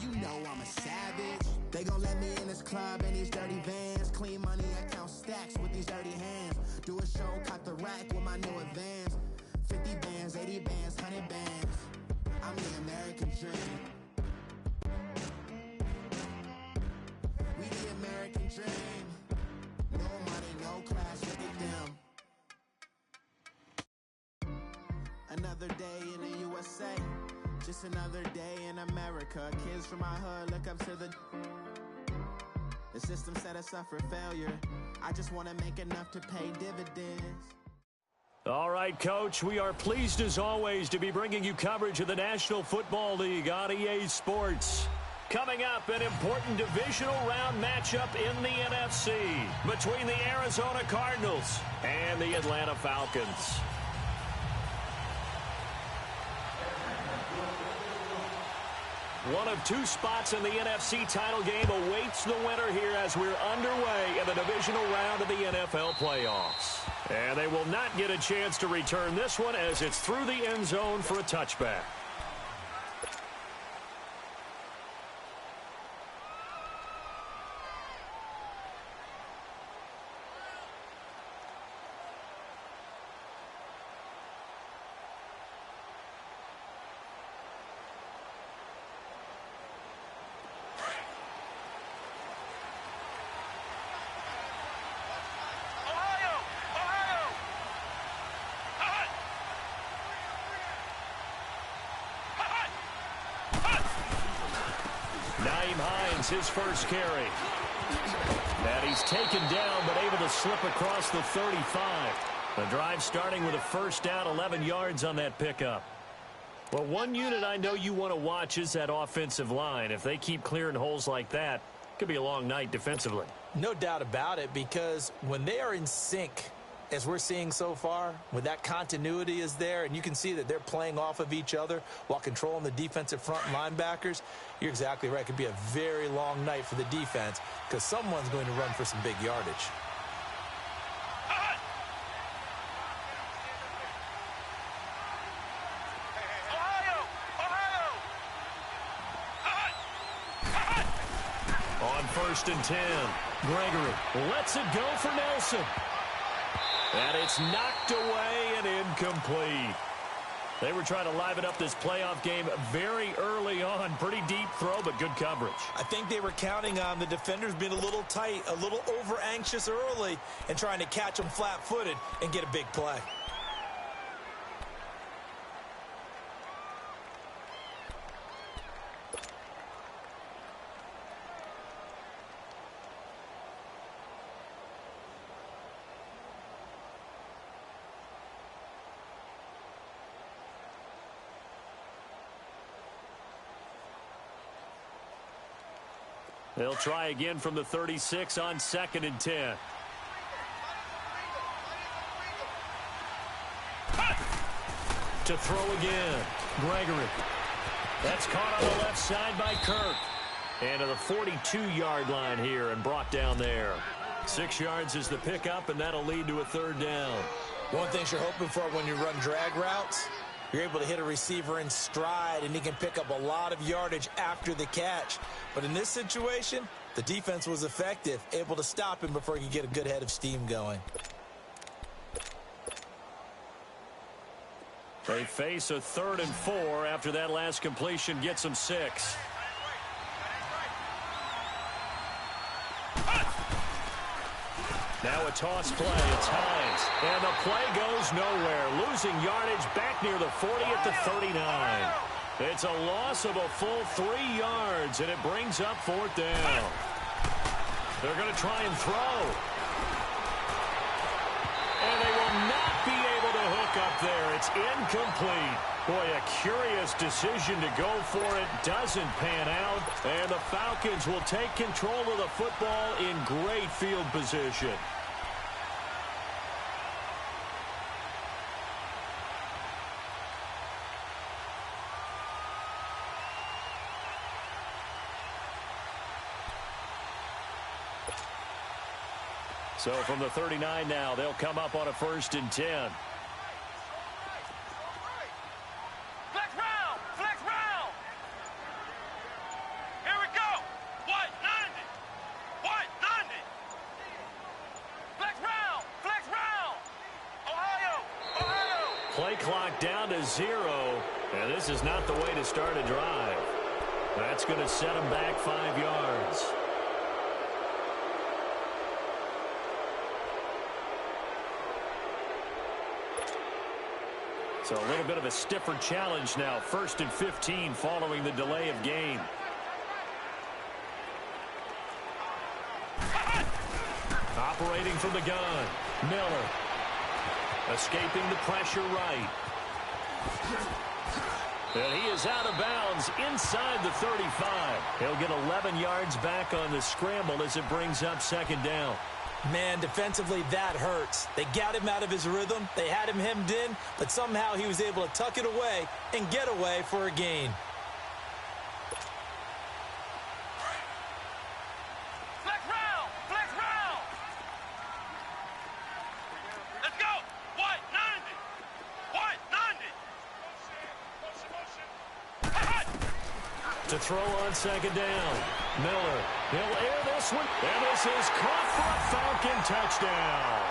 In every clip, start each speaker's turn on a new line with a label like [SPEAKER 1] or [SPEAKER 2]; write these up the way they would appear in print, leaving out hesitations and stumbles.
[SPEAKER 1] you know I'm a savage. They gon' let me in this club in these dirty vans. Clean money, I count stacks with these dirty hands. Do a show, cop the rack with my new advance. 50 bands, 80 bands, 100 bands. I'm the American dream. We the American dream. No money, no class, look at them. Another day in the USA. Just another day in America. Kids from my hood look up to the system set us up for failure. I just want to make enough to pay dividends.
[SPEAKER 2] All right, Coach, we are pleased as always to be bringing you coverage of the National Football League on EA Sports. Coming up, an important divisional round matchup in the NFC between the Arizona Cardinals and the Atlanta Falcons. One of two spots in the NFC title game awaits the winner here as we're underway in the divisional round of the NFL playoffs. And they will not get a chance to return this one as it's through the end zone for a touchback. His first carry. And he's taken down but able to slip across the 35. The drive starting with a first down, 11 yards on that pickup. Well, one unit I know you want to watch is that offensive line. If they keep clearing holes like that, it could be a long night defensively.
[SPEAKER 3] No doubt about it, because when they are in sync, as we're seeing so far, when that continuity is there and you can see that they're playing off of each other while controlling the defensive front linebackers, you're exactly right. It could be a very long night for the defense because someone's going to run for some big yardage.
[SPEAKER 2] On 1st and 10, Gregory lets it go for Nelson. And it's knocked away and incomplete. They were trying to liven up this playoff game very early on. Pretty deep throw, but good coverage.
[SPEAKER 3] I think they were counting on the defenders being a little tight, a little over-anxious early, and trying to catch them flat-footed and get a big play.
[SPEAKER 2] They'll try again from the 36 on 2nd and 10. To throw again, Gregory. That's caught on the left side by Kirk. And to the 42-yard line here and brought down there. 6 yards is the pickup, and that'll lead to a 3rd down.
[SPEAKER 3] One thing you're hoping for when you run drag routes, you're able to hit a receiver in stride, and he can pick up a lot of yardage after the catch. But in this situation, the defense was effective, able to stop him before he could get a good head of steam going.
[SPEAKER 2] They face a 3rd and 4 after that last completion gets them 6. Now a toss play. It's Hines. And the play goes nowhere. Losing yardage back near the 40 at the 39. It's a loss of a full 3 yards, and it brings up 4th down. They're going to try and throw. And they will not be able to hook up there. It's incomplete. Boy, a curious decision to go for it. Doesn't pan out. And the Falcons will take control of the football in great field position. So from the 39 now, they'll come up on a 1st and 10. play clock down to 0, and this is not the way to start a drive. That's going to set them back 5 yards. So a little bit of a stiffer challenge now. 1st and 15 following the delay of game. Operating from the gun. Miller. Escaping the pressure right. And he is out of bounds inside the 35. He'll get 11 yards back on the scramble as it brings up 2nd down.
[SPEAKER 3] Man, defensively, that hurts. They got him out of his rhythm. They had him hemmed in, but somehow he was able to tuck it away and get away for a gain.
[SPEAKER 4] Flex round! Flex round! Let's go! White, 90! White, 90!
[SPEAKER 2] To throw on 2nd down. Miller. He'll air this one. And this is caught for a Falcon touchdown.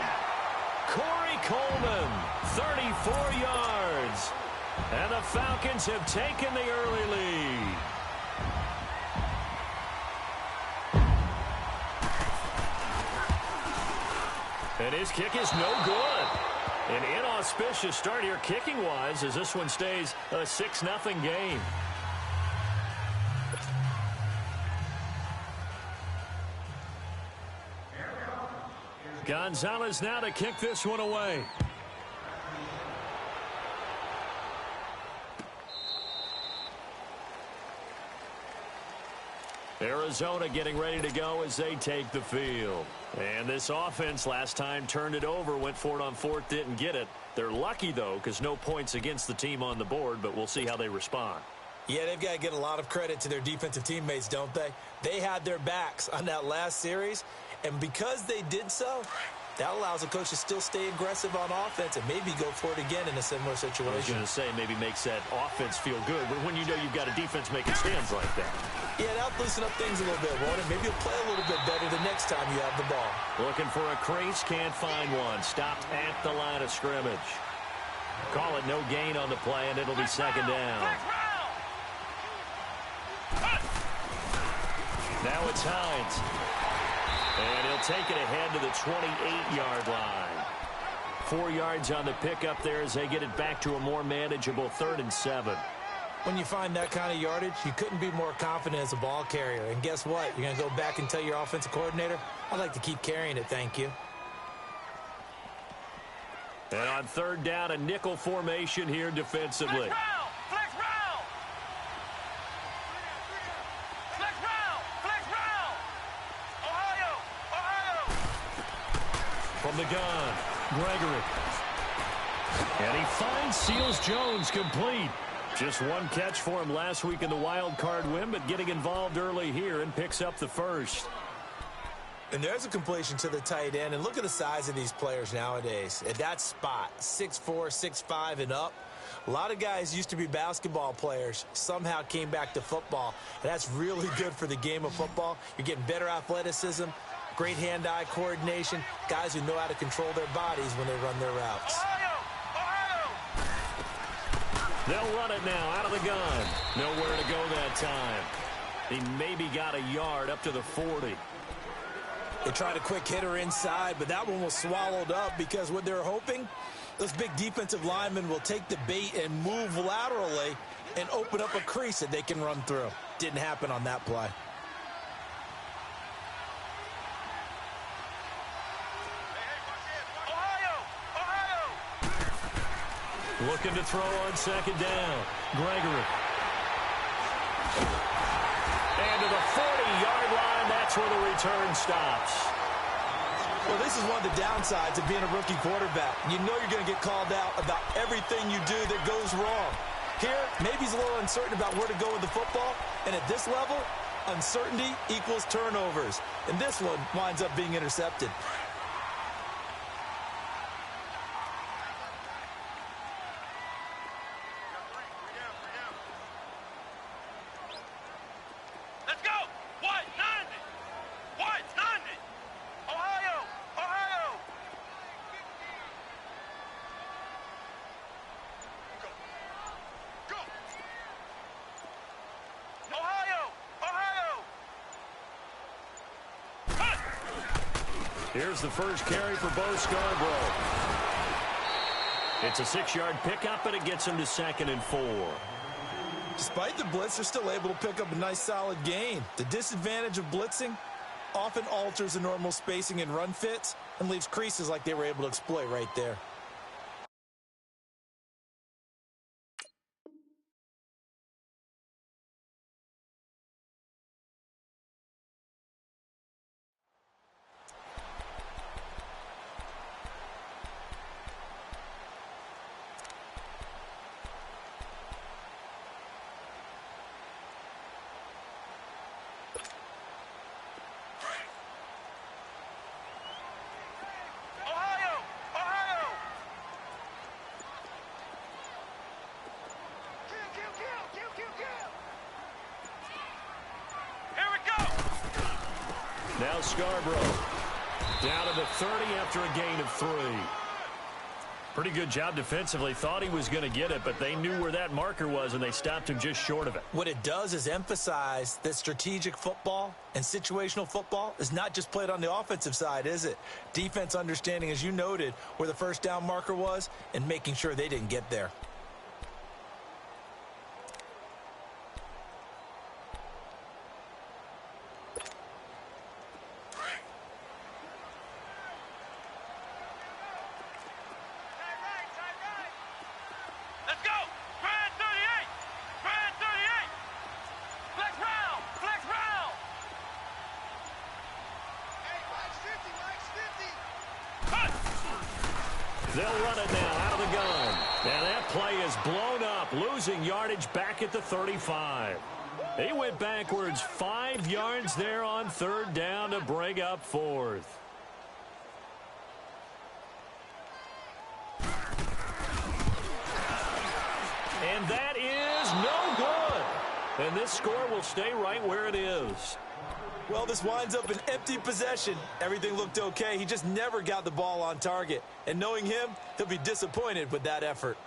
[SPEAKER 2] Corey Coleman, 34 yards. And the Falcons have taken the early lead. And his kick is no good. An inauspicious start here kicking-wise as this one stays a 6-0 game. Gonzalez now to kick this one away. Arizona getting ready to go as they take the field. And this offense last time turned it over, went for it on 4th, didn't get it. They're lucky, though, because no points against the team on the board, but we'll see how they respond.
[SPEAKER 3] Yeah, they've got to get a lot of credit to their defensive teammates, don't they? They had their backs on that last series, and because they did so, that allows a coach to still stay aggressive on offense and maybe go for it again in a similar situation.
[SPEAKER 2] I was going to say maybe makes that offense feel good, but when you know you've got a defense making stands like that.
[SPEAKER 3] Yeah, that'll loosen up things a little bit, won't it? Maybe you'll play a little bit better the next time you have the ball.
[SPEAKER 2] Looking for a crease, can't find one. Stopped at the line of scrimmage. Call it no gain on the play, and it'll be 2nd down. Now it's Hines. And he'll take it ahead to the 28-yard line. 4 yards on the pickup there as they get it back to a more manageable 3rd and 7.
[SPEAKER 3] When you find that kind of yardage, you couldn't be more confident as a ball carrier. And guess what? You're going to go back and tell your offensive coordinator, I'd like to keep carrying it, thank you.
[SPEAKER 2] And on 3rd down, a nickel formation here defensively.
[SPEAKER 4] Flex round! Flex round! Flex round! Ohio! Ohio!
[SPEAKER 2] From the gun, Gregory. And he finds Seals-Jones complete. Just one catch for him last week in the wild card win, but getting involved early here and picks up the 1st.
[SPEAKER 3] And there's a completion to the tight end. And look at the size of these players nowadays. At that spot, 6'4", 6'5", and up. A lot of guys used to be basketball players, somehow came back to football. And that's really good for the game of football. You're getting better athleticism, great hand-eye coordination, guys who know how to control their bodies when they run their routes.
[SPEAKER 2] They'll run it now out of the gun. Nowhere to go that time. He maybe got a yard up to the 40.
[SPEAKER 3] They tried a quick hitter inside, but that one was swallowed up because what they're hoping, those big defensive linemen will take the bait and move laterally and open up a crease that they can run through. Didn't happen on that play.
[SPEAKER 2] Looking to throw on 2nd down. Gregory. And to the 40-yard line, that's where the return stops.
[SPEAKER 3] Well, this is one of the downsides of being a rookie quarterback. You know you're going to get called out about everything you do that goes wrong. Here, maybe he's a little uncertain about where to go with the football. And at this level, uncertainty equals turnovers. And this one winds up being intercepted.
[SPEAKER 2] Here's the first carry for Bo Scarborough. It's a 6-yard pickup, and it gets him to 2nd and 4.
[SPEAKER 3] Despite the blitz, they're still able to pick up a nice solid gain. The disadvantage of blitzing often alters the normal spacing and run fits and leaves creases like they were able to exploit right there.
[SPEAKER 2] Now Scarborough down to the 30 after a gain of 3. Pretty good job defensively. Thought he was going to get it, but they knew where that marker was, and they stopped him just short of it.
[SPEAKER 3] What it does is emphasize that strategic football and situational football is not just played on the offensive side, is it? Defense understanding, as you noted, where the first down marker was and making sure they didn't get there.
[SPEAKER 2] They'll run it now out of the gun. And that play is blown up, losing yardage back at the 35. He went backwards 5 yards there on 3rd down to bring up 4th. And that is no good. And this score will stay right where it is.
[SPEAKER 3] Well, this winds up an empty possession. Everything looked okay. He just never got the ball on target. And knowing him, he'll be disappointed with that effort.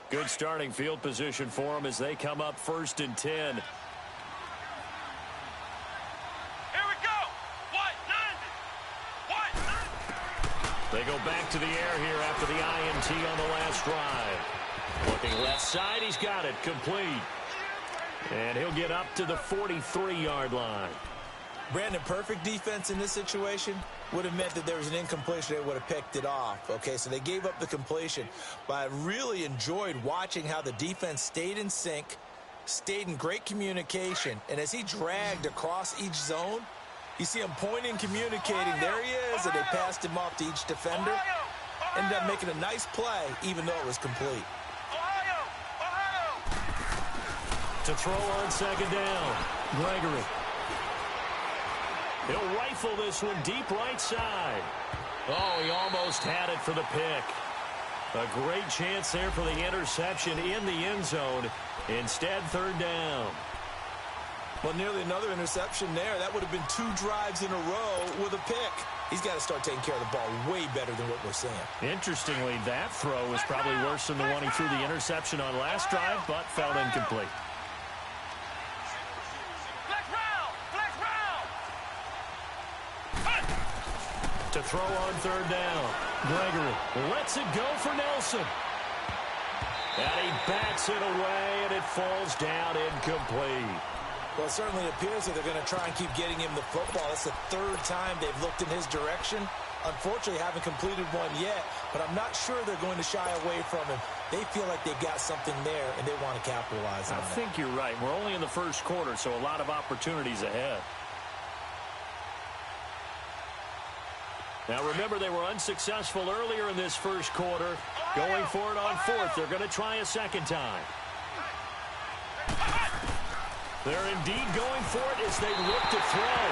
[SPEAKER 2] Good starting field position for them as they come up 1st and 10.
[SPEAKER 4] Here we go. What? 90. What?
[SPEAKER 2] They go back to the air here after the INT on the last drive. Looking left side, he's got it, complete. And he'll get up to the 43-yard line.
[SPEAKER 3] Brandon, perfect defense in this situation would have meant that there was an incompletion. They would have picked it off. Okay, so they gave up the completion. But I really enjoyed watching how the defense stayed in sync, stayed in great communication. And as he dragged across each zone, you see him pointing, communicating. There he is, and they passed him off to each defender. Ended up making a nice play, even though it was complete.
[SPEAKER 2] To throw on 2nd down, Gregory. He'll rifle this one deep right side. Oh, he almost had it for the pick. A great chance there for the interception in the end zone. Instead, 3rd down.
[SPEAKER 3] Well, nearly another interception there. That would have been 2 drives in a row with a pick. He's got to start taking care of the ball way better than what we're seeing.
[SPEAKER 2] Interestingly, that throw was probably worse than the one he threw the interception on last drive, but fell incomplete. To throw on 3rd down, Gregory lets it go for Nelson. And he bats it away, and it falls down incomplete.
[SPEAKER 3] Well, it certainly appears that they're going to try and keep getting him the football. It's the 3rd time they've looked in his direction. Unfortunately, haven't completed one yet, but I'm not sure they're going to shy away from him. They feel like they've got something there, and they want to capitalize on it.
[SPEAKER 2] I think you're right. We're only in the 1st quarter, so a lot of opportunities ahead. Now, remember, they were unsuccessful earlier in this 1st quarter. Going for it on 4th. They're going to try a 2nd time. They're indeed going for it as they look to throw.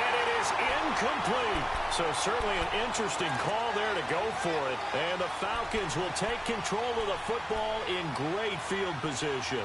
[SPEAKER 2] And it is incomplete. So certainly an interesting call there to go for it. And the Falcons will take control of the football in great field position.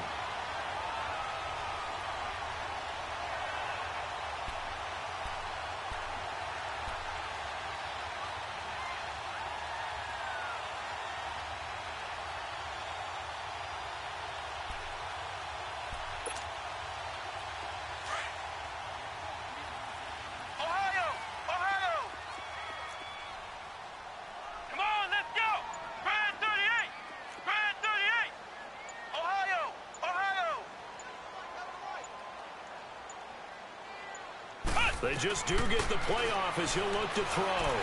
[SPEAKER 2] They just do get the playoff as he'll look to throw.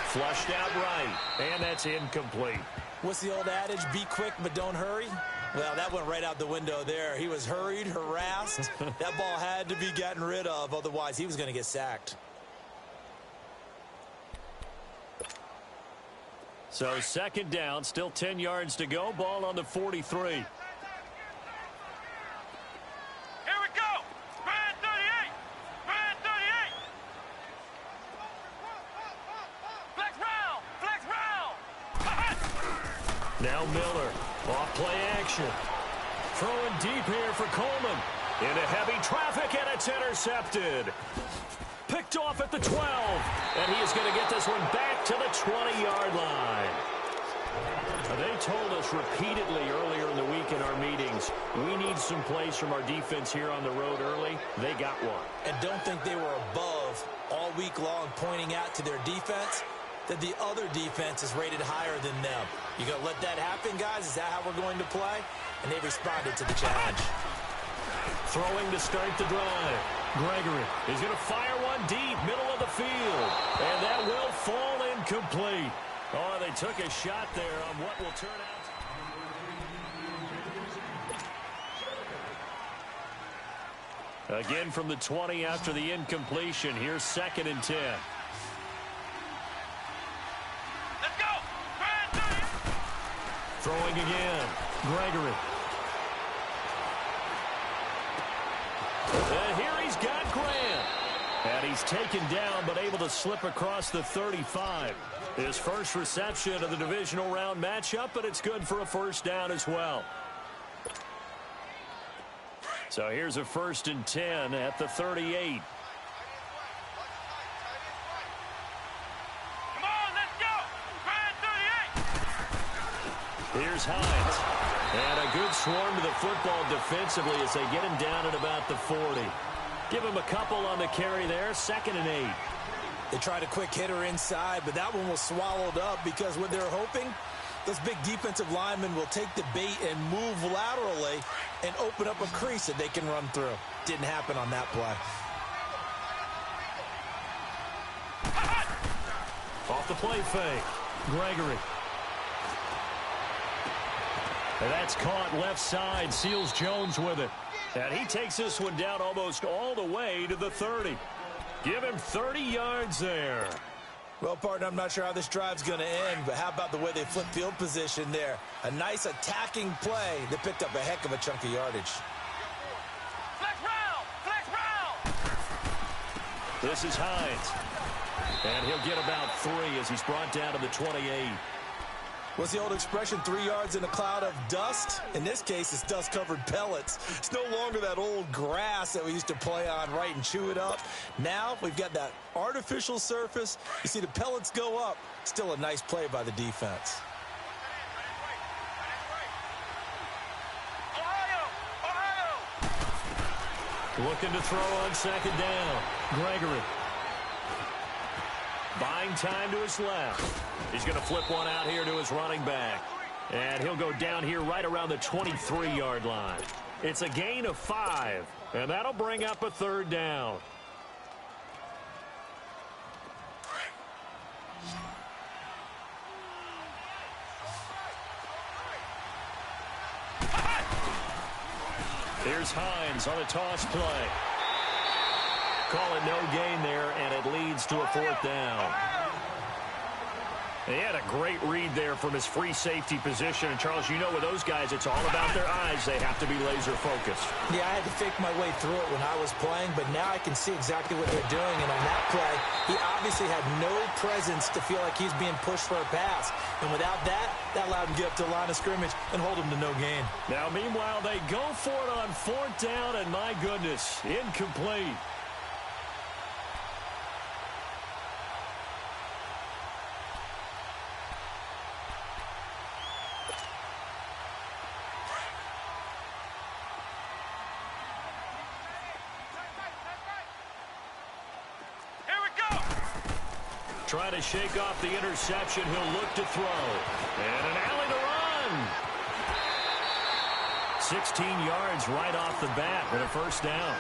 [SPEAKER 2] Flushed out right, and that's incomplete.
[SPEAKER 3] What's the old adage? Be quick, but don't hurry. Well, that went right out the window there. He was hurried, harassed. That ball had to be gotten rid of, otherwise he was going to get sacked.
[SPEAKER 2] So second down, still 10 yards to go. Ball on the 43.
[SPEAKER 4] Here we go. Man 38. Man 38. Flex round. Flex round.
[SPEAKER 2] Now Miller. Off play action. Throwing deep here for Coleman. Into heavy traffic, and it's intercepted. Picked off at the 12. And he is going to get this one back to the 20-yard line. They told us repeatedly earlier in the week in our meetings, we need some plays from our defense here on the road early. They got one.
[SPEAKER 3] And don't think they were above all week long pointing out to their defense that the other defense is rated higher than them. You going to let that happen, guys? Is that how we're going to play? And they responded to the challenge.
[SPEAKER 2] Throwing to start the drive. Gregory is going to fire one deep, middle of the field. And that will fall incomplete. Oh, they took a shot there on what will turn out. Again from the 20 after the incompletion. Here's 2nd and 10.
[SPEAKER 4] Let's go. Man 38.
[SPEAKER 2] Throwing again. Gregory. And here he's got Grant. And he's taken down but able to slip across the 35. His first reception of the divisional round matchup, but it's good for a first down as well. So here's a 1st and 10 at the 38.
[SPEAKER 4] Come on, let's go. Man 38.
[SPEAKER 2] Here's Hines. And a good swarm to the football defensively as they get him down at about the 40. Give him a couple on the carry there. 2nd and 8.
[SPEAKER 3] They tried a quick hitter inside, but that one was swallowed up because what they're hoping, those big defensive linemen will take the bait and move laterally and open up a crease that they can run through. Didn't happen on that play.
[SPEAKER 2] Off the play fake. Gregory. And that's caught left side. Seals Jones with it. And he takes this one down almost all the way to the 30. Give him 30 yards there.
[SPEAKER 3] Well, partner, I'm not sure how this drive's going to end, but how about the way they flip field position there? A nice attacking play that picked up a heck of a chunk of yardage.
[SPEAKER 4] Flex round. Flex round.
[SPEAKER 2] This is Hines. And he'll get about 3 as he's brought down to the 28.
[SPEAKER 3] What's the old expression, 3 yards in a cloud of dust? In this case, it's dust-covered pellets. It's no longer that old grass that we used to play on, right, and chew it up. Now we've got that artificial surface. You see the pellets go up. Still a nice play by the defense.
[SPEAKER 2] Looking to throw on 2nd down. Gregory. Buying time to his left. He's going to flip one out here to his running back. And he'll go down here right around the 23-yard line. It's a gain of 5. And that'll bring up a 3rd down. Here's Hines on a toss play. Call it no gain there, and it leads to a 4th down. He had a great read there from his free safety position. And, Charles, you know with those guys, it's all about their eyes. They have to be laser-focused.
[SPEAKER 3] Yeah, I had to fake my way through it when I was playing, but now I can see exactly what they're doing. And on that play, he obviously had no presence to feel like he's being pushed for a pass. And without that, that allowed him to get up to the line of scrimmage and hold him to no gain.
[SPEAKER 2] Now, meanwhile, they go for it on 4th down, and my goodness, incomplete. Trying to shake off the interception. He'll look to throw. And an alley to run. 16 yards right off the bat with a 1st down.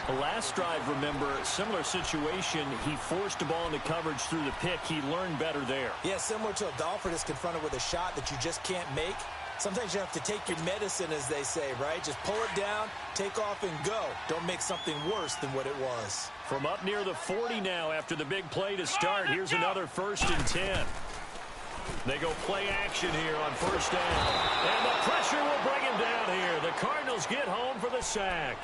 [SPEAKER 2] The last drive, remember, similar situation. He forced the ball into coverage through the pick. He learned better there.
[SPEAKER 3] Yeah, similar to a golfer that's confronted with a shot that you just can't make. Sometimes you have to take your medicine, as they say, right? Just pull it down, take off, and go. Don't make something worse than what it was.
[SPEAKER 2] From up near the 40 now after the big play to start. Here's another 1st and 10. They go play action here on 1st down. And the pressure will bring him down here. The Cardinals get home for the sack.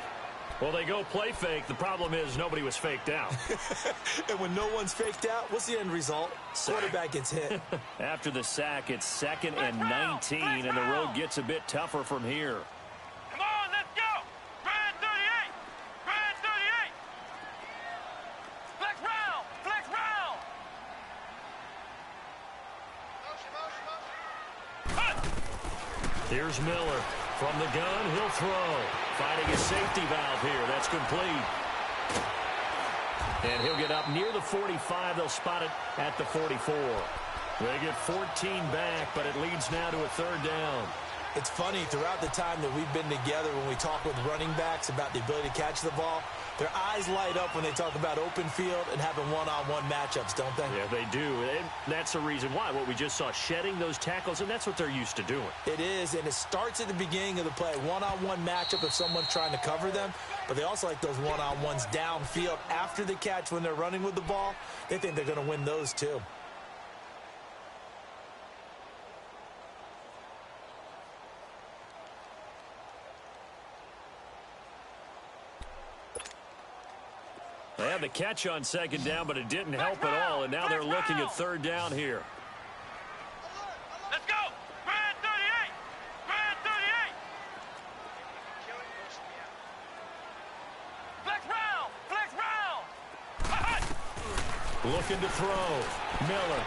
[SPEAKER 2] Well, they go play fake. The problem is nobody was faked out.
[SPEAKER 3] And when no one's faked out, what's the end result? Quarterback gets hit.
[SPEAKER 2] After the sack, it's 2nd and 19, and the road gets a bit tougher from here.
[SPEAKER 4] Come on, let's go. Brand 38. Brand 38. Flex round. Flex round.
[SPEAKER 2] Here's Miller. From the gun, he'll throw. Finding his safety valve here. That's complete. And he'll get up near the 45. They'll spot it at the 44. They get 14 back, but it leads now to a 3rd down.
[SPEAKER 3] It's funny, throughout the time that we've been together, when we talk with running backs about the ability to catch the ball, their eyes light up when they talk about open field and having one-on-one matchups, don't they?
[SPEAKER 2] Yeah, they do. And that's the reason why. What we just saw, shedding those tackles, and that's what they're used to doing.
[SPEAKER 3] It is, and it starts at the beginning of the play. One-on-one matchup if someone's trying to cover them, but they also like those one-on-ones downfield after the catch when they're running with the ball. They think they're going to win those too.
[SPEAKER 2] They had the catch on 2nd down, but it didn't help at all, and now they're looking at 3rd down here.
[SPEAKER 4] Let's go. Brand 38. Brand 38. Flex round. Flex round.
[SPEAKER 2] Looking to throw. Miller.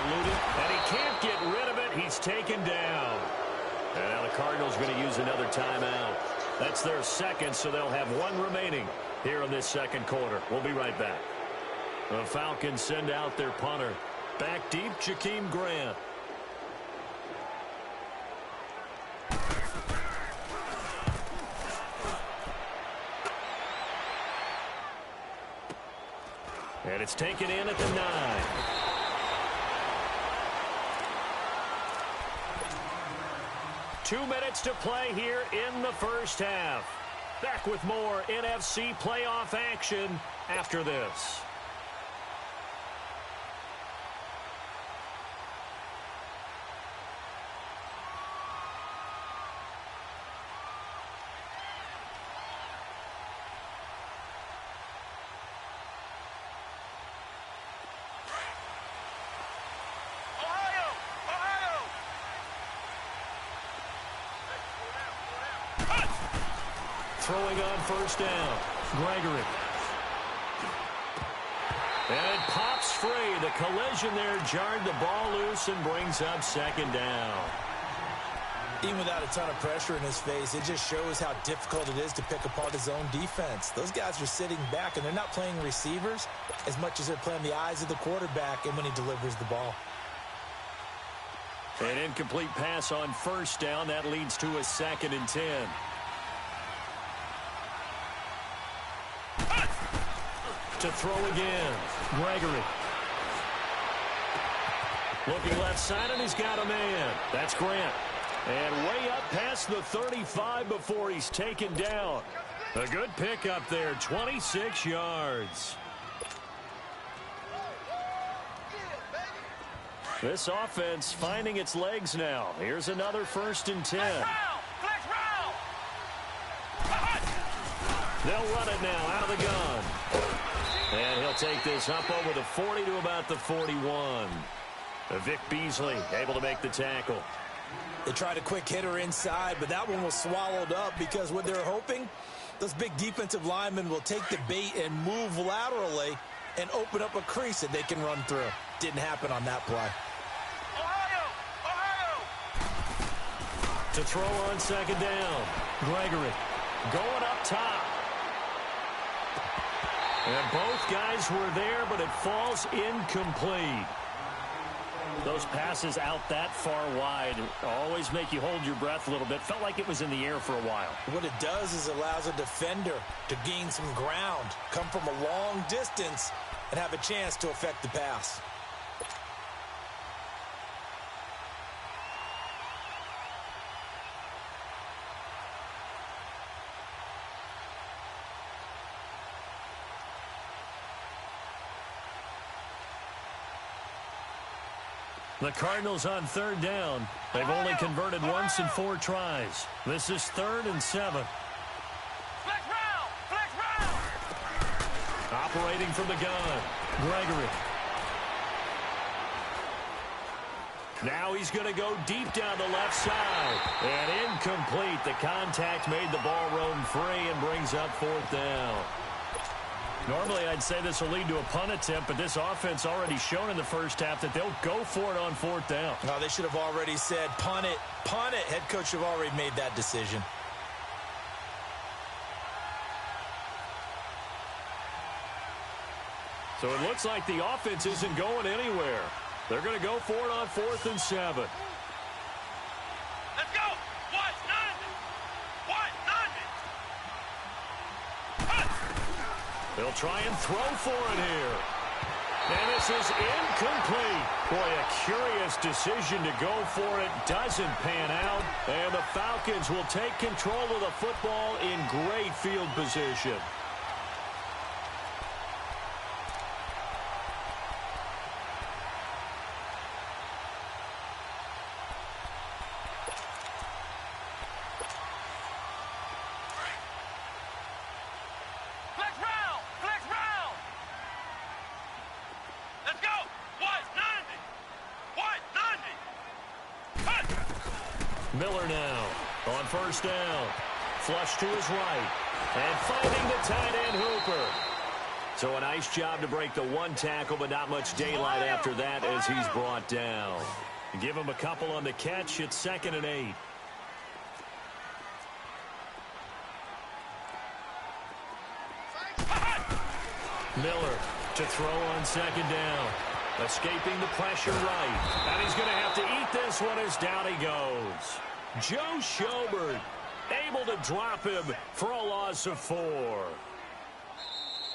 [SPEAKER 2] Eluded, and he can't get rid of it. He's taken down. And now the Cardinals are going to use another timeout. That's their 2nd, so they'll have 1 remaining here in this 2nd quarter. We'll be right back. The Falcons send out their punter. Back deep, Jakeem Grant. And it's taken in at the 9. Two minutes to play here in the 1st half. Back with more NFC playoff action after this. Throwing on 1st down. Gregory. And it pops free. The collision there jarred the ball loose and brings up 2nd down.
[SPEAKER 3] Even without a ton of pressure in his face, it just shows how difficult it is to pick apart his own defense. Those guys are sitting back, and they're not playing receivers as much as they're playing the eyes of the quarterback and when he delivers the ball.
[SPEAKER 2] An incomplete pass on 1st down. That leads to a 2nd and 10. To throw again. Gregory. Looking left side, and he's got a man. That's Grant. And way up past the 35 before he's taken down. A good pickup there, 26 yards. This offense finding its legs now. Here's another 1st and 10. They'll run it now out of the gun. And he'll take this up over the 40 to about the 41. Vic Beasley able to make the tackle.
[SPEAKER 3] They tried a quick hitter inside, but that one was swallowed up because what they're hoping, those big defensive linemen will take the bait and move laterally and open up a crease that they can run through. Didn't happen on that play.
[SPEAKER 2] To throw on 2nd down. Gregory going up top. And both guys were there, but it falls incomplete. Those passes out that far wide always make you hold your breath a little bit. Felt like it was in the air for a while.
[SPEAKER 3] What it does is allows a defender to gain some ground, come from a long distance, and have a chance to affect the pass.
[SPEAKER 2] The Cardinals on third down. They've only converted once in 4 tries. This is 3rd and 7.
[SPEAKER 4] Flex round! Flex round!
[SPEAKER 2] Operating from the gun, Gregory. Now he's going to go deep down the left side. And incomplete. The contact made the ball roam free and brings up 4th down. Normally, I'd say this will lead to a punt attempt, but this offense already shown in the first half that they'll go for it on 4th down.
[SPEAKER 3] No, they should have already said, punt it, punt it. Head coach should have already made that decision.
[SPEAKER 2] So it looks like the offense isn't going anywhere. They're going to go for it on 4th and 7.
[SPEAKER 4] Let's go! Watch, nothing! Watch, nothing!
[SPEAKER 2] They'll try and throw for it here. And this is incomplete. Boy, a curious decision to go for it. Doesn't pan out. And the Falcons will take control of the football in great field position.
[SPEAKER 4] Flex round! Flex round! Let's go! Watch, nothing! Watch, nothing!
[SPEAKER 2] Miller now on 1st down. Flush to his right. And finding the tight end Hooper. So a nice job to break the 1 tackle, but not much daylight after that as he's brought down. Give him a couple on the catch. It's 2nd and 8. Miller to throw on 2nd down. Escaping the pressure right. And he's going to have to eat this one as down he goes. Joe Schobert able to drop him for a loss of 4.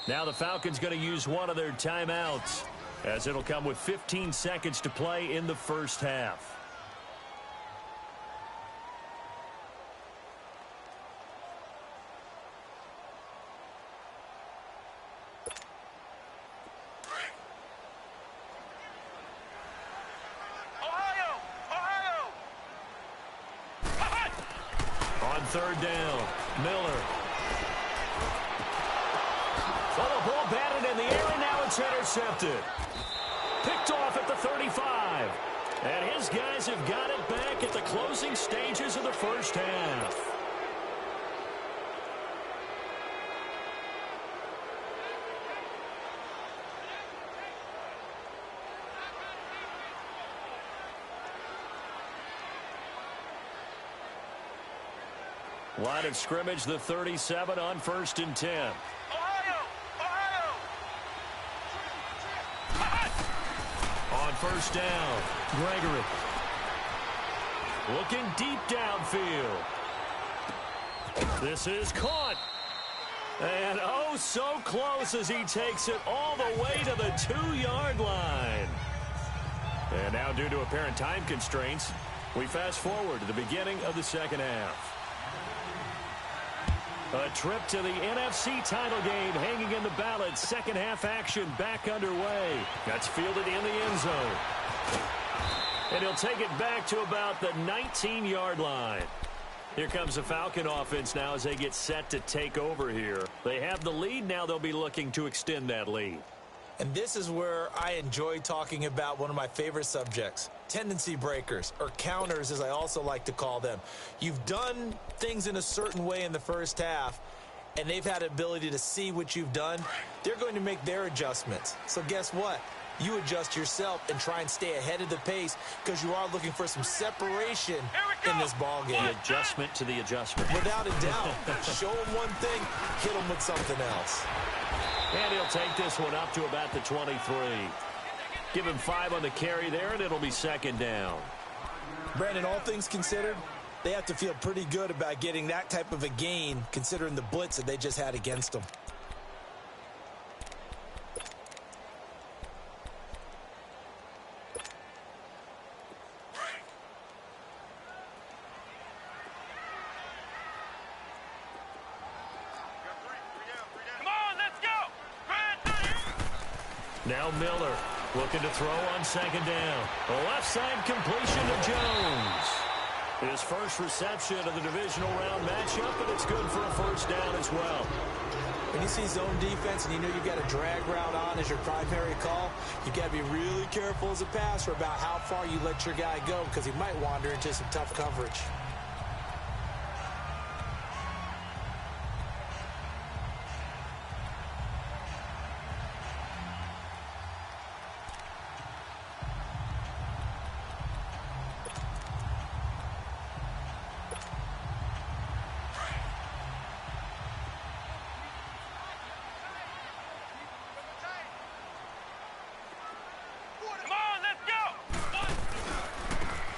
[SPEAKER 2] Now the Falcons going to use one of their timeouts as it'll come with 15 seconds to play in the first half. On 3rd down, Miller. Well, the ball batted in the air, and now it's intercepted. Picked off at the 35. And his guys have got it back at the closing stages of the first half. Line of scrimmage, the 37 on 1st and 10.
[SPEAKER 4] Ohio!
[SPEAKER 2] On 1st down, Gregory. Looking deep downfield. This is caught. And oh, so close as he takes it all the way to the 2-yard line. And now, due to apparent time constraints, we fast forward to the beginning of the second half. A trip to the NFC title game hanging in the balance. Second half action back underway. That's fielded in the end zone. And he'll take it back to about the 19-yard line. Here comes the Falcon offense now as they get set to take over here. They have the lead. Now they'll be looking to extend that lead.
[SPEAKER 3] And this is where I enjoy talking about one of my favorite subjects, tendency breakers, or counters as I also like to call them. You've done things in a certain way in the first half, and they've had the ability to see what you've done. They're going to make their adjustments. So guess what? You adjust yourself and try and stay ahead of the pace because you are looking for some separation in this ballgame.
[SPEAKER 2] The adjustment to the adjustment.
[SPEAKER 3] Without a doubt. Show them one thing, hit them with something else.
[SPEAKER 2] And he'll take this one up to about the 23. Give him 5 on the carry there, and it'll be second down.
[SPEAKER 3] Brandon, all things considered, they have to feel pretty good about getting that type of a gain, considering the blitz that they just had against them.
[SPEAKER 2] Now Miller looking to throw on second down. A left side completion to Jones. His first reception of the divisional round matchup, and it's good for a first down as well.
[SPEAKER 3] When you see zone defense and you know you've got a drag route on as your primary call, you've got to be really careful as a passer about how far you let your guy go because he might wander into some tough coverage.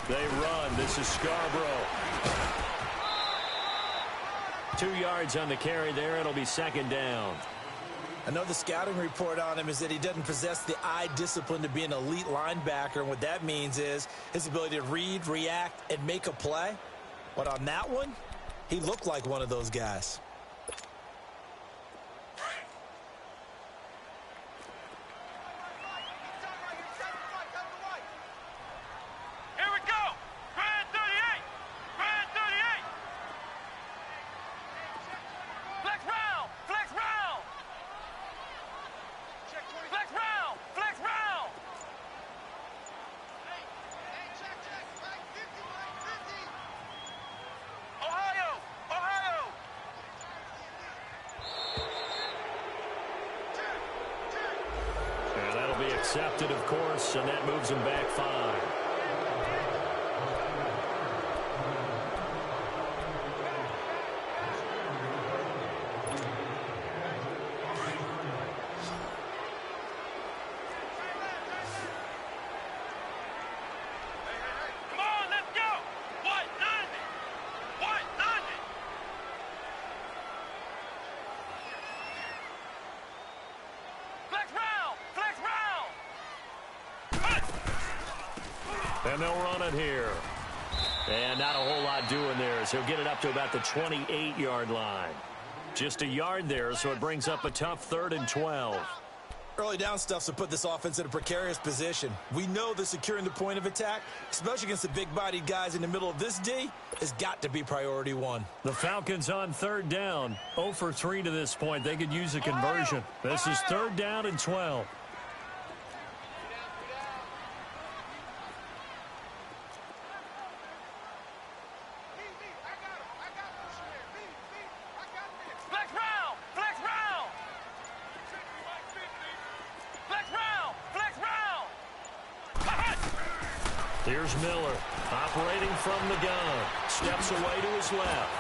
[SPEAKER 2] They run. This is Scarborough. 2 yards on the carry there. It'll be second down.
[SPEAKER 3] I know the scouting report on him is that he doesn't possess the eye discipline to be an elite linebacker. And what that means is his ability to read, react, and make a play. But on that one, he looked like one of those guys.
[SPEAKER 2] Accepted, of course, and that moves him back 5. And they'll run it here. And not a whole lot doing there as he'll get it up to about the 28-yard line. Just a yard there, so it brings up a tough 3rd and 12.
[SPEAKER 3] Early down stuff's to put this offense in a precarious position. We know that securing the point of attack, especially against the big-bodied guys in the middle of this D, has got to be priority 1.
[SPEAKER 2] The Falcons on 3rd down. 0 for 3 to this point. They could use a conversion. This is 3rd down and 12. Here's Miller, operating from the gun. Steps away to his left.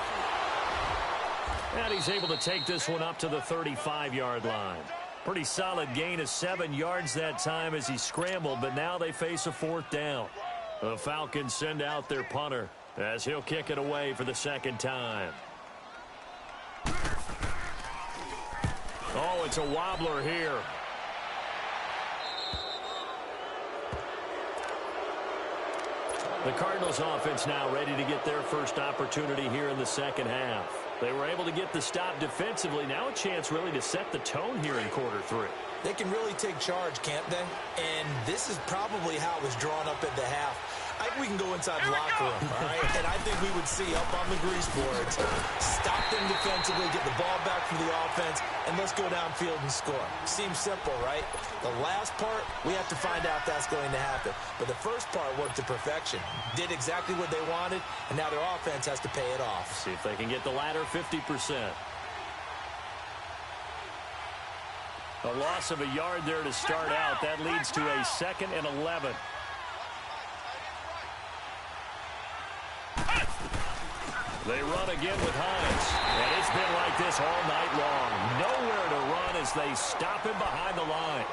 [SPEAKER 2] And he's able to take this one up to the 35-yard line. Pretty solid gain of 7 yards that time as he scrambled, but now they face a 4th down. The Falcons send out their punter as he'll kick it away for the 2nd time. Oh, it's a wobbler here. The Cardinals offense now ready to get their first opportunity here in the second half. They were able to get the stop defensively. Now a chance really to set the tone here in quarter 3.
[SPEAKER 3] They can really take charge, can't they? And this is probably how it was drawn up at the half. I think we can go inside the locker room, all right? And I think we would see up on the grease boards, stop them defensively, get the ball back from the offense, and let's go downfield and score. Seems simple, right? The last part, we have to find out if that's going to happen. But the first part worked to perfection. Did exactly what they wanted, and now their offense has to pay it off.
[SPEAKER 2] See if they can get the latter 50%. A loss of a yard there to start out. That leads to a 2nd and 11. They run again with Hines. And it's been like this all night long. Nowhere to run as they stop him behind the line.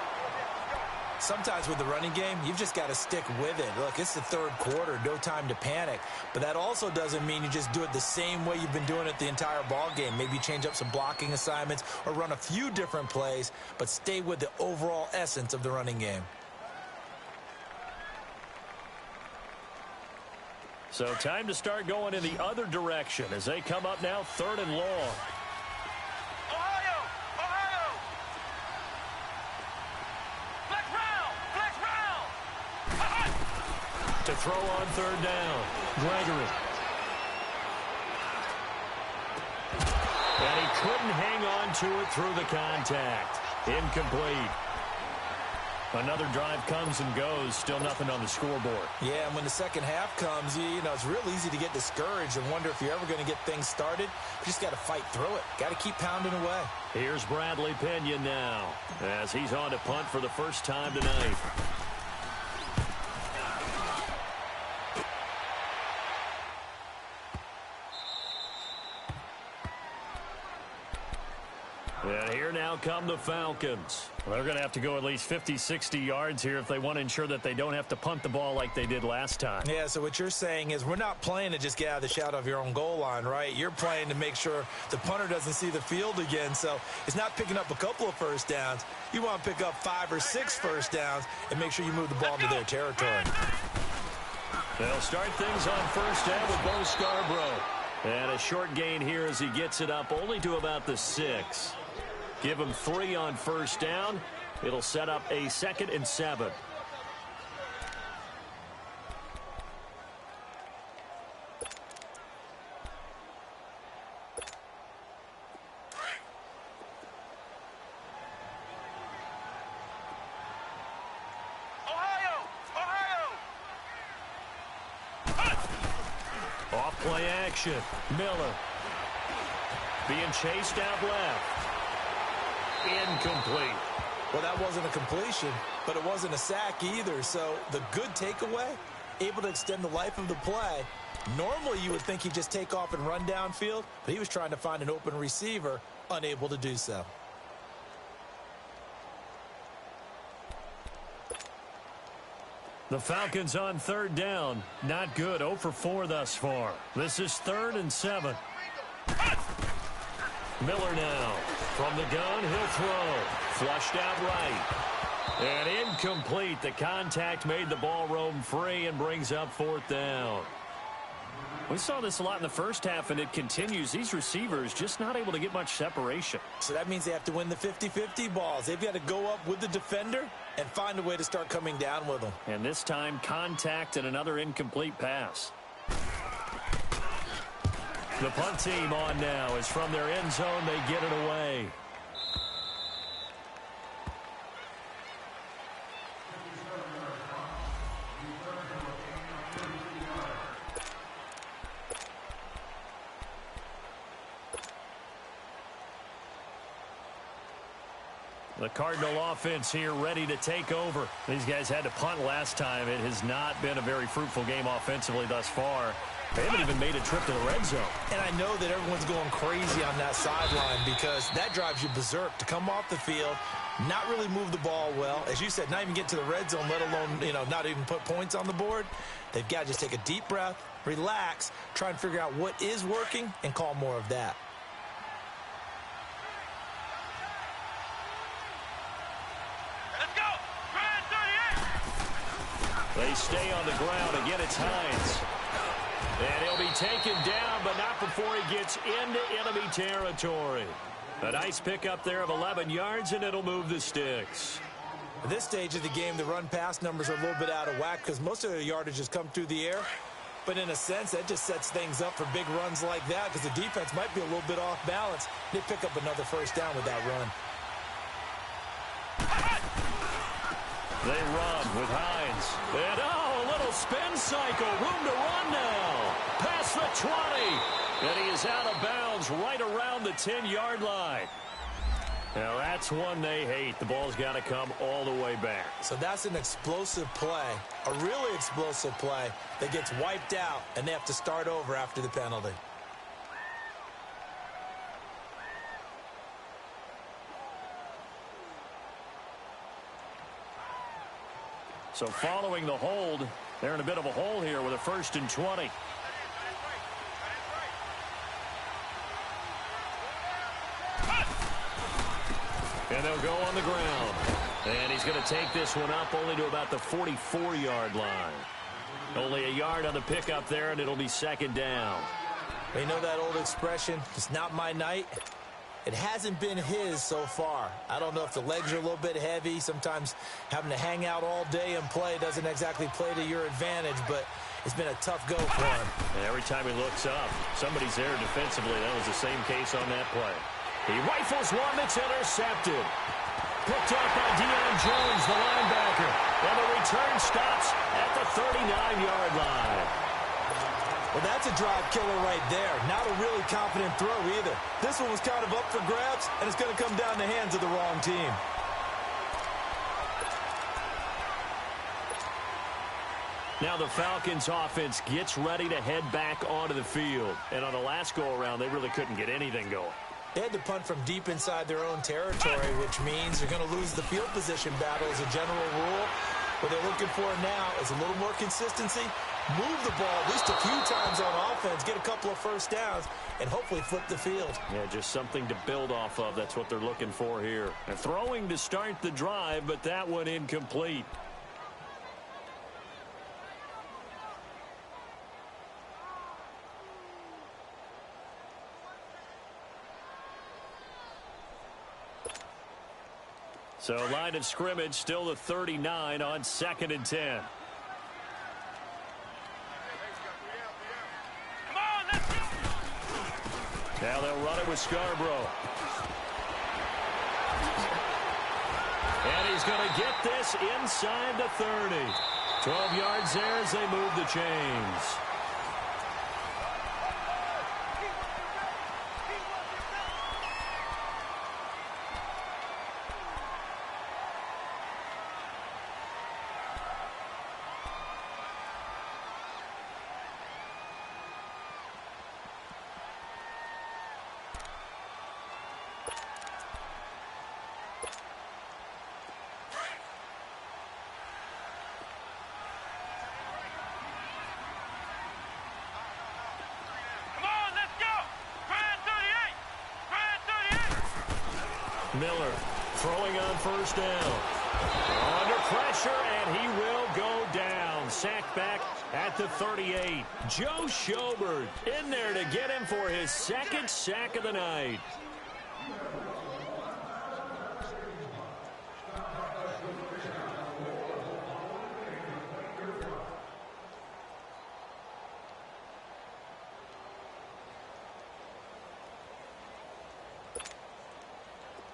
[SPEAKER 3] Sometimes with the running game, you've just got to stick with it. Look, it's the third quarter, no time to panic. But that also doesn't mean you just do it the same way you've been doing it the entire ball game. Maybe change up some blocking assignments or run a few different plays, but stay with the overall essence of the running game.
[SPEAKER 2] So time to start going in the other direction as they come up now 3rd and long. To throw on 3rd down, Gregory. And he couldn't hang on to it through the contact. Incomplete. Another drive comes and goes, still nothing on the scoreboard.
[SPEAKER 3] Yeah, and when the second half comes, you know, it's real easy to get discouraged and wonder if you're ever going to get things started. You just got to fight through it. Got to keep pounding away.
[SPEAKER 2] Here's Bradley Pena now as he's on to punt for the first time tonight. And here now come the Falcons. They're going to have to go at least 50, 60 yards here if they want to ensure that they don't have to punt the ball like they did last time.
[SPEAKER 3] Yeah, so what you're saying is we're not playing to just get out of the shadow of your own goal line, right? You're playing to make sure the punter doesn't see the field again. So it's not picking up a couple of first downs. You want to pick up 5 or 6 first downs and make sure you move the ball into their territory.
[SPEAKER 2] They'll start things on first down with Bo Scarborough. And a short gain here as he gets it up only to about the 6. Give him 3 on first down. It'll set up a 2nd and 7. Off play action. Miller being chased out left. Incomplete.
[SPEAKER 3] Well, that wasn't a completion, but it wasn't a sack either. So the good takeaway, able to extend the life of the play. Normally you would think he'd just take off and run downfield, but he was trying to find an open receiver, unable to do so.
[SPEAKER 2] The Falcons on 3rd down. Not good. 0 for 4 thus far. This is 3rd and 7. Miller now. From the gun, he'll throw. Flushed out right. And incomplete. The contact made the ball roam free and brings up 4th down. We saw this a lot in the first half, and it continues. These receivers just not able to get much separation.
[SPEAKER 3] So that means they have to win the 50-50 balls. They've got to go up with the defender and find a way to start coming down with them.
[SPEAKER 2] And this time, contact and another incomplete pass. The punt team on now is from their end zone. They get it away. The Cardinal offense here ready to take over. These guys had to punt last time. It has not been a very fruitful game offensively thus far. They haven't even made a trip to the red zone. And I know that everyone's going crazy on that sideline because that drives you berserk to come off the field, not really move the ball well. As you said, not even get to the red zone, let alone, not even put points on the board. They've got to just take a deep breath, relax, try and figure out what is working, and call more of that. They stay on the ground. Again, it's Hines. And he'll be taken down, but not before he gets into enemy territory. A nice pickup there of 11 yards, and it'll move the sticks.
[SPEAKER 3] At this stage of the game, the run-pass numbers are a little bit out of whack because most of their yardage has come through the air. But in a sense, that just sets things up for big runs like that because the defense might be a little bit off balance. They pick up another first down with that run.
[SPEAKER 2] They run with Hines. And, a little spin cycle. Room to run now. Past the 20. And he is out of bounds right around the 10-yard line. Now, that's one they hate. The ball's got to come all the way back.
[SPEAKER 3] So that's an explosive play, a really explosive play that gets wiped out, and they have to start over after the penalty.
[SPEAKER 2] So following the hold, they're in a bit of a hole here with a 1st and 20. And they'll go on the ground. And he's going to take this one up only to about the 44-yard line. Only a yard on the pickup there, and it'll be 2nd down.
[SPEAKER 3] You know that old expression, it's not my night? It hasn't been his so far. I don't know if the legs are a little bit heavy. Sometimes having to hang out all day and play doesn't exactly play to your advantage, but it's been a tough go for him.
[SPEAKER 2] And every time he looks up, somebody's there defensively. That was the same case on that play. He rifles one that's intercepted. Picked up by Deion Jones, the linebacker. And the return stops at the 39-yard line.
[SPEAKER 3] Well, that's a drive killer right there. Not a really confident throw either. This one was kind of up for grabs, and it's going to come down the hands of the wrong team.
[SPEAKER 2] Now the Falcons offense gets ready to head back onto the field. And on the last go-around, they really couldn't get anything going.
[SPEAKER 3] They had to punt from deep inside their own territory, which means they're going to lose the field position battle as a general rule. What they're looking for now is a little more consistency, move the ball at least a few times on offense, get a couple of 1st downs, and hopefully flip the field.
[SPEAKER 2] Yeah, just something to build off of. That's what they're looking for here. And throwing to start the drive, but that one incomplete. So line of scrimmage, still the 39 on 2nd and 10. Now they'll run it with Scarborough. And he's going to get this inside the 30. 12 yards there as they move the chains. Miller throwing on 1st down. Under pressure, and he will go down. Sacked back at the 38. Joe Schobert in there to get him for his 2nd sack of the night.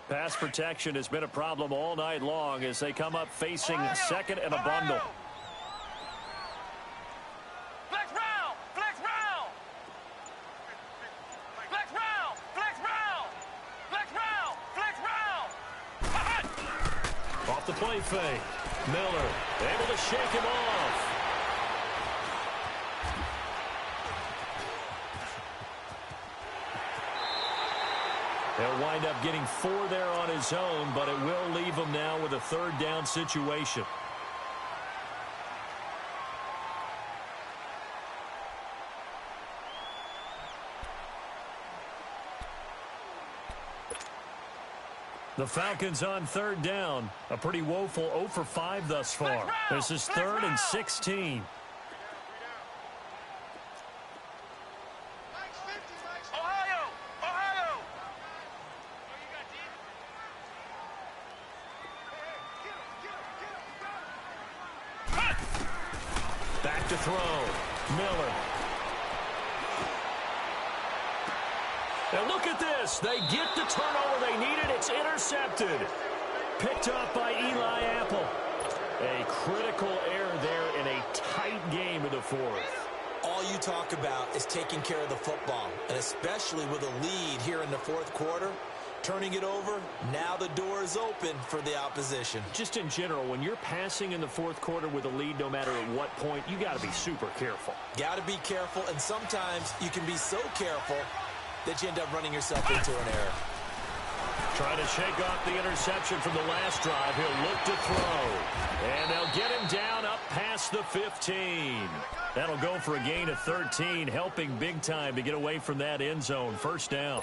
[SPEAKER 2] Pass protection has been a problem all night long as they come up facing 2nd and a bundle.
[SPEAKER 4] Flex round! Flex round! Flex round! Flex round! Flex round! Flex round!
[SPEAKER 2] Off the play fake. Miller able to shake him off. He'll wind up getting 4 there on his own, but it will leave him now with a 3rd down situation. The Falcons on 3rd down. A pretty woeful 0 for 5 thus far. This is 3rd and 16. Back to throw. Miller. And look at this. They get the turnover they needed. It's intercepted. Picked up by Eli Apple. A critical error there in a tight game in the 4th.
[SPEAKER 3] All you talk about is taking care of the football, and especially with a lead here in the 4th quarter. Turning it over, now the door is open for the opposition.
[SPEAKER 2] Just in general, when you're passing in the 4th quarter with a lead, no matter at what point, you got to be super careful.
[SPEAKER 3] Got to be careful, and sometimes you can be so careful that you end up running yourself into an error.
[SPEAKER 2] Trying to shake off the interception from the last drive. He'll look to throw. And they'll get him down up past the 15. That'll go for a gain of 13, helping big time to get away from that end zone. First down.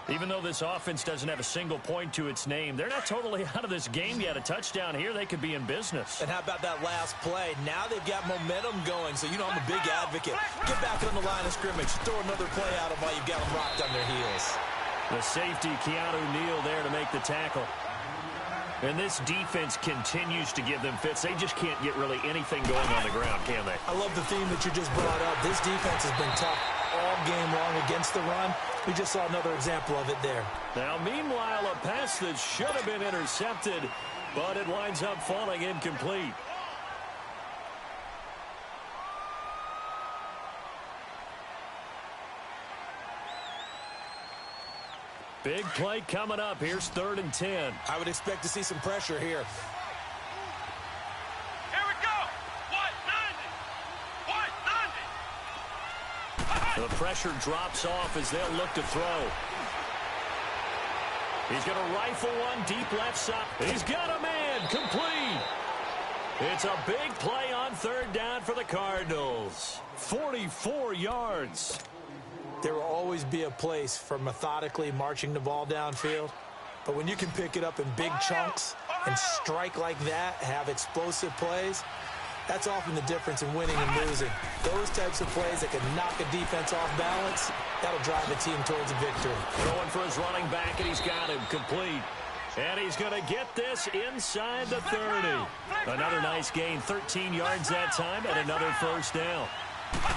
[SPEAKER 2] Even though this offense doesn't have a single point to its name, they're not totally out of this game yet. A touchdown here, they could be in business.
[SPEAKER 3] And how about that last play? Now they've got momentum going, so you know I'm a big advocate. Get back on the line of scrimmage. Throw another play out of while you've got them rocked on their heels.
[SPEAKER 2] The safety, Keanu Neal, there to make the tackle. And this defense continues to give them fits. They just can't get really anything going on the ground, can they?
[SPEAKER 3] I love the theme that you just brought up. This defense has been tough all game long against the run. We just saw another example of it there.
[SPEAKER 2] Now, meanwhile, a pass that should have been intercepted, but it winds up falling incomplete. Big play coming up. Here's 3rd and 10.
[SPEAKER 3] I would expect to see some pressure here.
[SPEAKER 4] Here we go. 190.
[SPEAKER 2] The pressure drops off as they'll look to throw. He's going to rifle one deep left side. He's got a man. Complete. It's a big play on 3rd down for the Cardinals. 44 yards.
[SPEAKER 3] There will always be a place for methodically marching the ball downfield. But when you can pick it up in big chunks and strike like that, have explosive plays, that's often the difference in winning and losing. Those types of plays that can knock a defense off balance, that'll drive the team towards a victory.
[SPEAKER 2] Throwing for his running back, and he's got him complete. And he's going to get this inside the 30. Another nice gain, 13 yards that time, and another first down.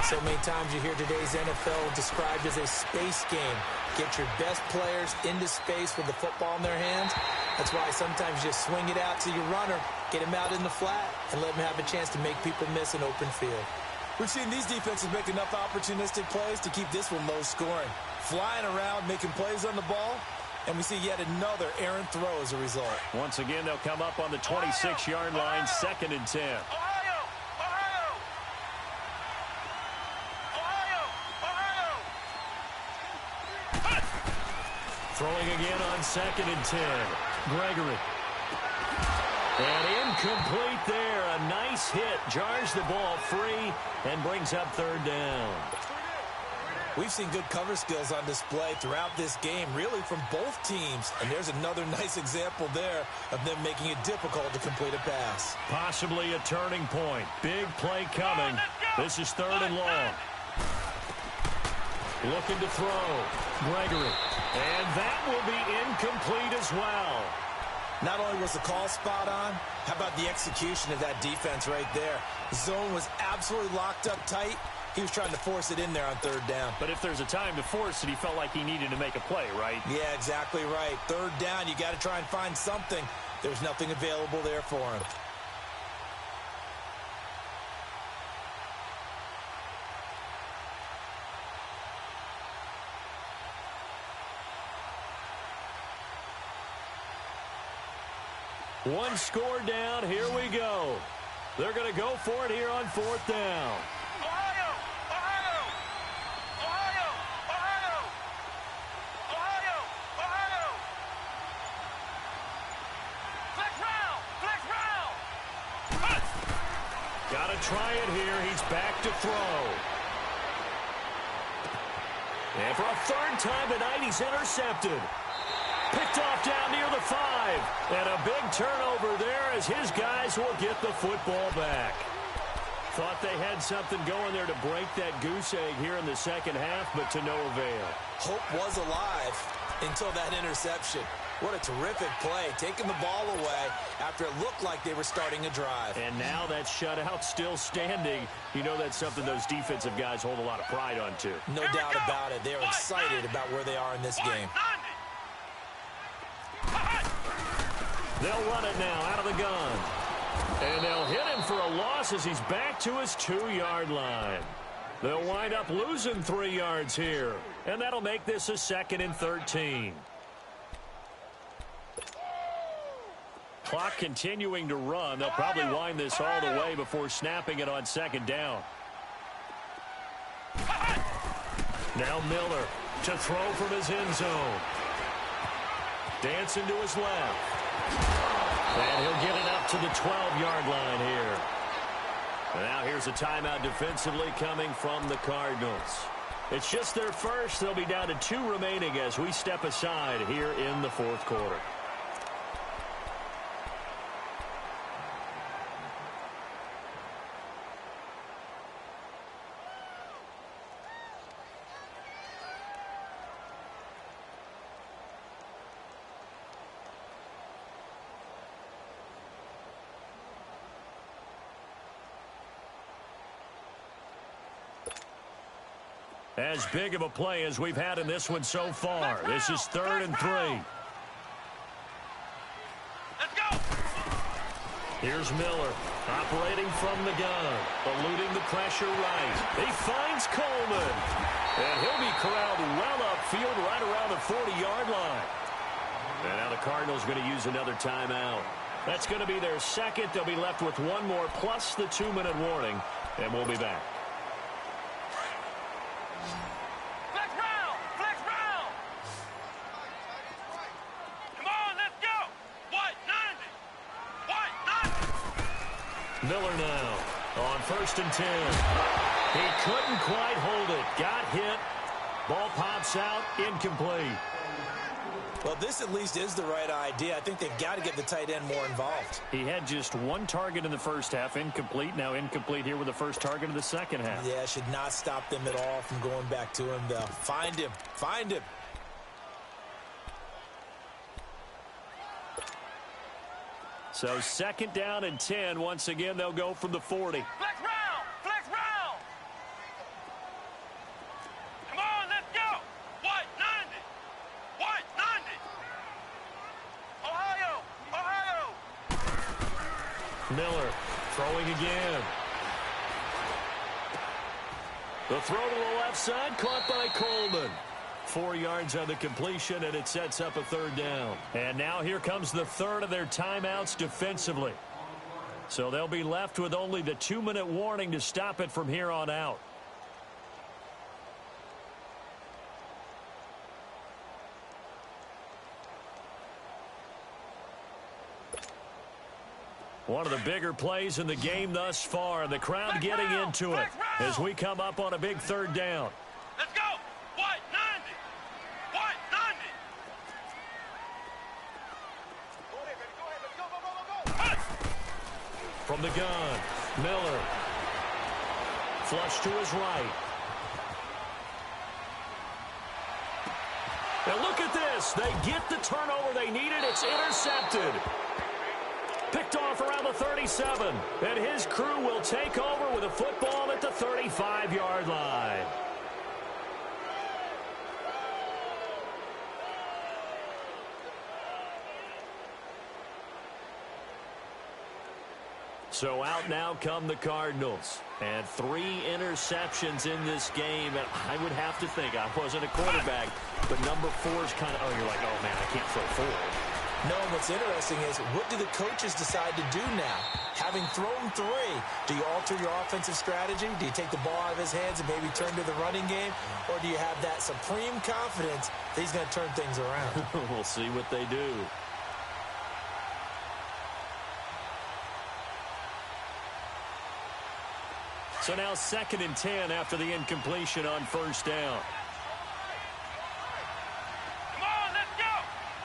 [SPEAKER 3] So many times you hear today's NFL described as a space game. Get your best players into space with the football in their hands. That's why sometimes you swing it out to your runner, get him out in the flat, and let him have a chance to make people miss an open field. We've seen these defenses make enough opportunistic plays to keep this one low scoring. Flying around, making plays on the ball, and we see yet another errant throw as a result.
[SPEAKER 2] Once again, they'll come up on the 26-yard line, 2nd and 10. Throwing again on 2nd and 10. Gregory. And incomplete there. A nice hit. Jars the ball free and brings up 3rd down.
[SPEAKER 3] We've seen good cover skills on display throughout this game, really from both teams. And there's another nice example there of them making it difficult to complete a pass.
[SPEAKER 2] Possibly a turning point. Big play coming. This is 3rd and long. Looking to throw. Gregory. And that will be incomplete as well.
[SPEAKER 3] Not only was the call spot on, how about the execution of that defense right there? The zone was absolutely locked up tight. He was trying to force it in there on 3rd down.
[SPEAKER 2] But if there's a time to force it, he felt like he needed to make a play, right?
[SPEAKER 3] Yeah, exactly right. 3rd down, you got to try and find something. There's nothing available there for him.
[SPEAKER 2] One score down. Here we go. They're going to go for it here on 4th down. Got to try it here. He's back to throw. And for a 3rd time tonight, he's intercepted. Picked off down near the 5. And a big turnover there as his guys will get the football back. Thought they had something going there to break that goose egg here in the 2nd half, but to no avail.
[SPEAKER 3] Hope was alive until that interception. What a terrific play, taking the ball away after it looked like they were starting a drive.
[SPEAKER 2] And now that shutout still standing. You know that's something those defensive guys hold a lot of pride on, too.
[SPEAKER 3] No doubt about it. They're excited about where they are in this game.
[SPEAKER 2] They'll run it now out of the gun. And they'll hit him for a loss as he's back to his 2-yard line. They'll wind up losing 3 yards here. And that'll make this a 2nd and 13. Clock continuing to run. They'll probably wind this all the way before snapping it on 2nd down. Now Miller to throw from his end zone. Dancing to his left. And he'll get it up to the 12-yard line here. And now here's a timeout defensively coming from the Cardinals. It's just their first. They'll be down to 2 remaining as we step aside here in the fourth quarter. As big of a play as we've had in this one so far. This is 3rd and 3.
[SPEAKER 4] Let's go.
[SPEAKER 2] Here's Miller operating from the gun, eluding the pressure right. He finds Coleman. And he'll be corralled well upfield right around the 40-yard line. And now the Cardinals going to use another timeout. That's going to be their second. They'll be left with one more plus the 2-minute warning. And we'll be back. Miller now on 1st and 10. He couldn't quite hold it. Got hit. Ball pops out. Incomplete.
[SPEAKER 3] Well, this at least is the right idea. I think they've got to get the tight end more involved.
[SPEAKER 2] He had just 1 target in the first half. Incomplete. Now incomplete here with the first target of the second half.
[SPEAKER 3] Yeah, should not stop them at all from going back to him, though. Find him. Find him.
[SPEAKER 2] So 2nd down and 10. Once again, they'll go from the 40.
[SPEAKER 4] Flex round. Flex round. Come on, let's go. White 90. White 90. Ohio. Ohio.
[SPEAKER 2] Miller throwing again. The throw to the left side, caught by Coleman. 4 yards on the completion, and it sets up a 3rd down. And now here comes the 3rd of their timeouts defensively. So they'll be left with only the 2-minute warning to stop it from here on out. One of the bigger plays in the game thus far. The crowd getting into it as we come up on a big 3rd down.
[SPEAKER 4] Let's go. White 90. White 90. Go ahead, baby. Go ahead. Let's go, go, go, go, go.
[SPEAKER 2] From the gun, Miller. Flush to his right. Now look at this. They get the turnover they needed. It's intercepted. Picked off around the 37. And his crew will take over with a football at the 35-yard line. So out now come the Cardinals. And 3 interceptions in this game. And I would have to think, I wasn't a quarterback, but number 4 is kind of, oh, you're like, oh, man, I can't throw 4.
[SPEAKER 3] No, what's interesting is, what do the coaches decide to do now? Having thrown 3, do you alter your offensive strategy? Do you take the ball out of his hands and maybe turn to the running game? Or do you have that supreme confidence that he's going to turn things around?
[SPEAKER 2] We'll see what they do. So now 2nd and 10 after the incompletion on 1st down.
[SPEAKER 4] Come on, let's go.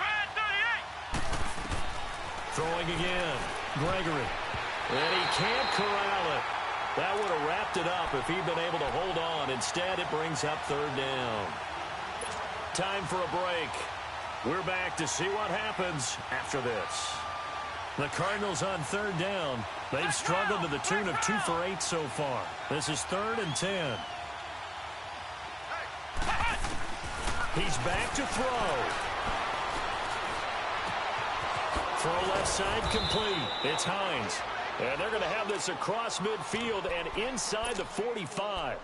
[SPEAKER 4] Grand 38.
[SPEAKER 2] Throwing again. Gregory. And he can't corral it. That would have wrapped it up if he'd been able to hold on. Instead, it brings up 3rd down. Time for a break. We're back to see what happens after this. The Cardinals on 3rd down. They've struggled to the tune of 2 for 8 so far. This is 3rd and 10. He's back to throw. Throw left side complete. It's Hines. And they're going to have this across midfield and inside the 45.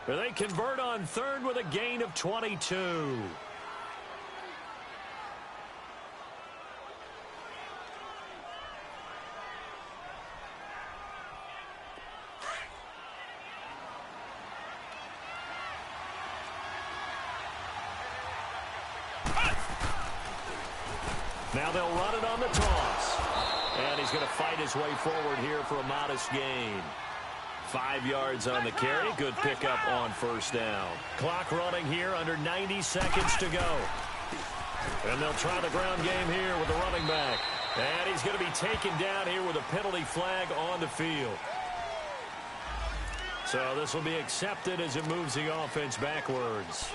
[SPEAKER 2] They convert on 3rd with a gain of 22. Now they'll run it on the toss. And he's going to fight his way forward here for a modest gain. 5 yards on the carry. Good pickup on first down. Clock running here, under 90 seconds to go. And they'll try the ground game here with the running back. And he's going to be taken down here with a penalty flag on the field. So this will be accepted as it moves the offense backwards.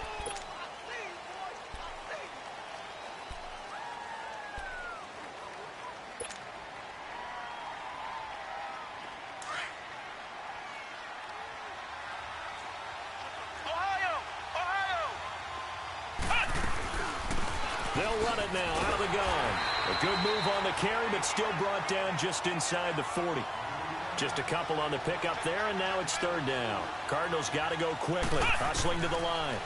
[SPEAKER 2] They'll run it now out of the gun. A good move on the carry, but still brought down just inside the 40. Just a couple on the pickup there, and now it's third down. Cardinals got to go quickly, hustling to the line.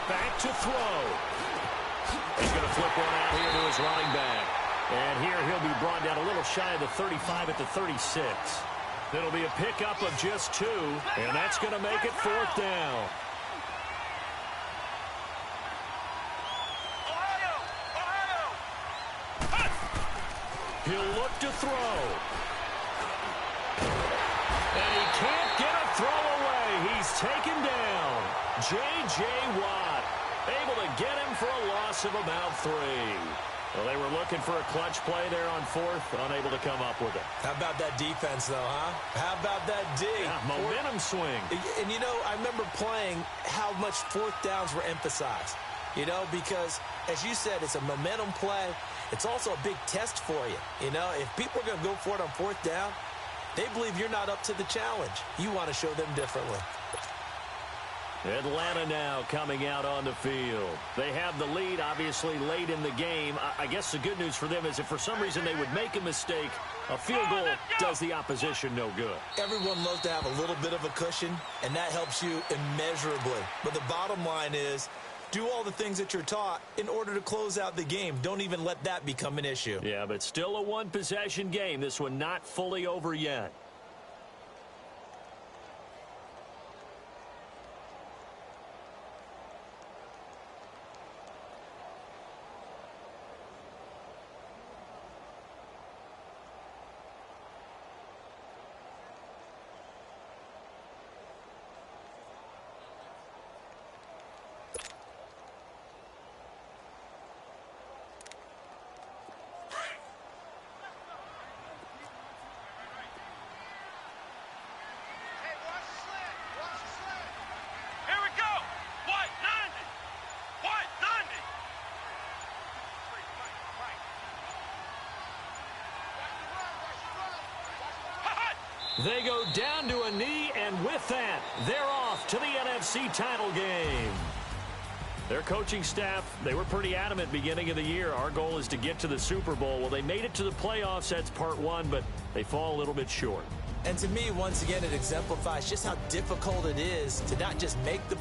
[SPEAKER 2] Back to throw. He's going to flip one out here to his running back. And here he'll be brought down a little shy of the 35 at the 36. It'll be a pickup of just 2, and that's going to make it fourth down. He'll look to throw. And he can't get a throw away. He's taken down. J.J. Watt able to get him for a loss of about 3. Well, they were looking for a clutch play there on fourth, unable to come up with it.
[SPEAKER 3] How about that defense, though, huh? How about that D?
[SPEAKER 2] Yeah, momentum swing.
[SPEAKER 3] And, you know, I remember playing how much fourth downs were emphasized. You know, because, as you said, it's a momentum play. It's also a big test for you. You know, if people are going to go for it on fourth down, they believe you're not up to the challenge. You want to show them differently.
[SPEAKER 2] Atlanta now coming out on the field. They have the lead, obviously, late in the game. I guess the good news for them is if for some reason they would make a mistake, a field goal does the opposition no good.
[SPEAKER 3] Everyone loves to have a little bit of a cushion, and that helps you immeasurably. But the bottom line is, do all the things that you're taught in order to close out the game. Don't even let that become an issue.
[SPEAKER 2] Yeah, but still a one-possession game. This one not fully over yet. They go down to a knee, and with that, they're off to the NFC title game. Their coaching staff, they were pretty adamant beginning of the year. Our goal is to get to the Super Bowl. Well, they made it to the playoffs. That's part 1, but they fall a little bit short.
[SPEAKER 3] And to me, once again, it exemplifies just how difficult it is to not just make the